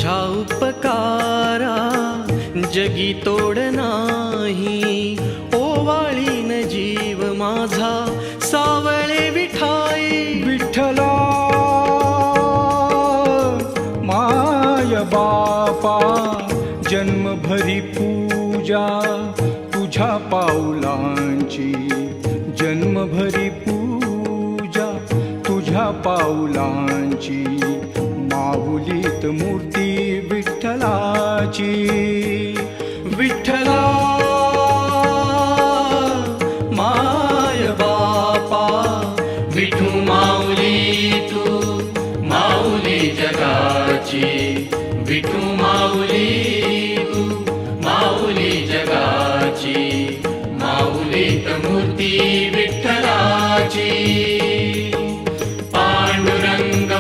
तुझा उपकारा जगी तोड नाही, ओवाळीन जीव माझा सावळे विठाई. विठ्ठला माय बापा जन्मभरी पूजा तुझ्या पाऊलांची, जन्मभरी पूजा तुझ्या पाऊलांची. माऊलीत मूर्ती विठ्ठलाची. विठ्ठला माय बापा विठू माऊली तू माऊली जगाची. विठू माऊली तू माऊली जगाची. माऊलीत मूर्ती विठ्ठलाची. पांडुरंग